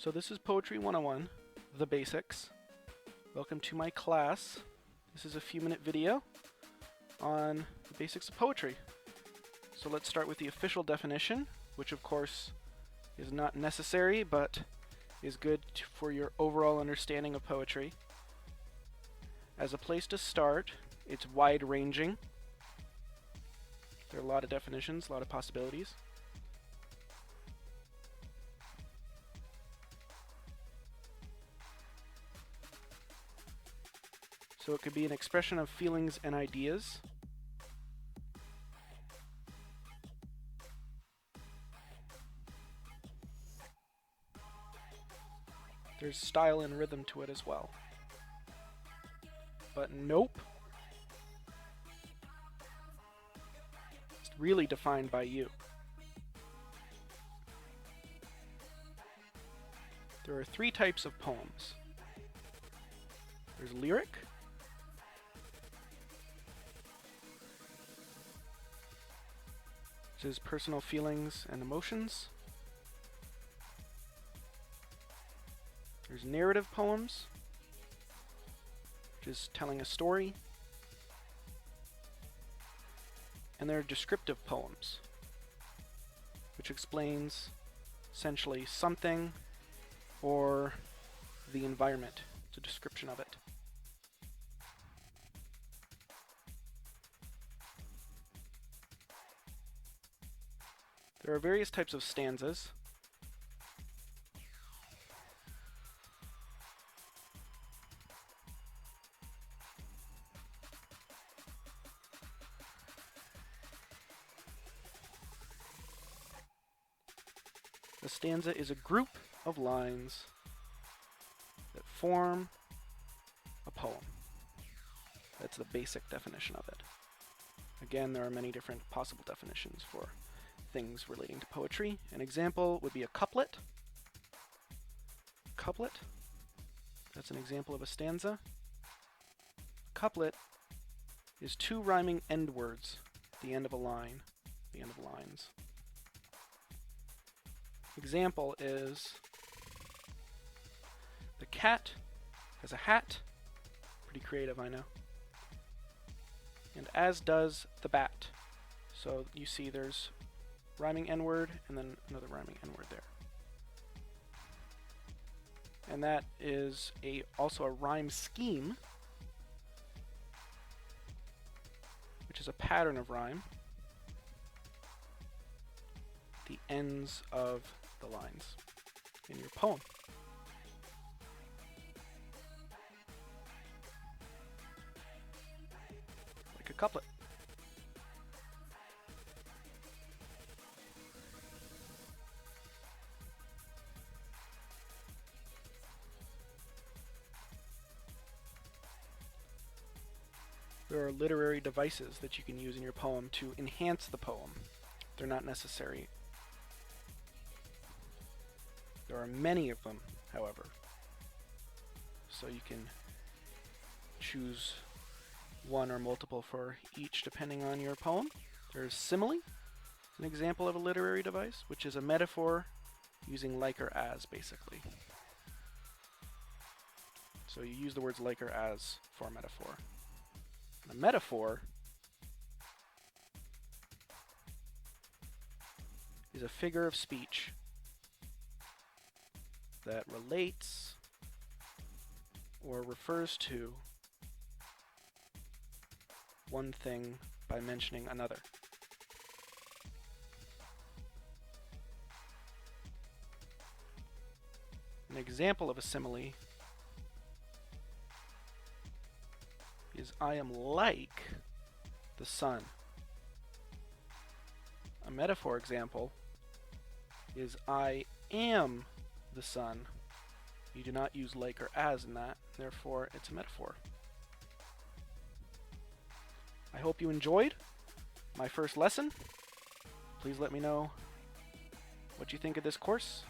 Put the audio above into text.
So this is Poetry 101, the basics. Welcome to my class. This is a few-minute video on the basics of poetry. So let's start with the official definition, which of course is not necessary, but is good for your overall understanding of poetry. As a place to start, it's wide-ranging. There are a lot of definitions, a lot of possibilities. So it could be an expression of feelings and ideas. There's style and rhythm to it as well. But nope. It's really defined by you. There are three types of poems. There's lyric, which is personal feelings and emotions. There's narrative poems, which is telling a story. And there are descriptive poems, which explains essentially something or the environment. It's a description of it. There are various types of stanzas. A stanza is a group of lines that form a poem. That's the basic definition of it. Again, there are many different possible definitions for things relating to poetry. An example would be a couplet. Couplet, that's an example of a stanza. Couplet is two rhyming end words at the end of a line, the end of lines. Example is, the cat has a hat. Pretty creative, I know. And as does the bat. So you see there's rhyming n-word and then another rhyming n-word there. And that is also a rhyme scheme, which is a pattern of rhyme, the ends of the lines in your poem. Like a couplet. There are literary devices that you can use in your poem to enhance the poem. They're not necessary. There are many of them, however. So you can choose one or multiple for each depending on your poem. There's simile, an example of a literary device, which is a metaphor using like or as, basically. So you use the words like or as for a metaphor. A metaphor is a figure of speech that relates or refers to one thing by mentioning another. An example of a simile is I am like the sun. A metaphor example is I am the sun. You do not use like or as in that, therefore it's a metaphor. I hope you enjoyed my first lesson. Please let me know what you think of this course.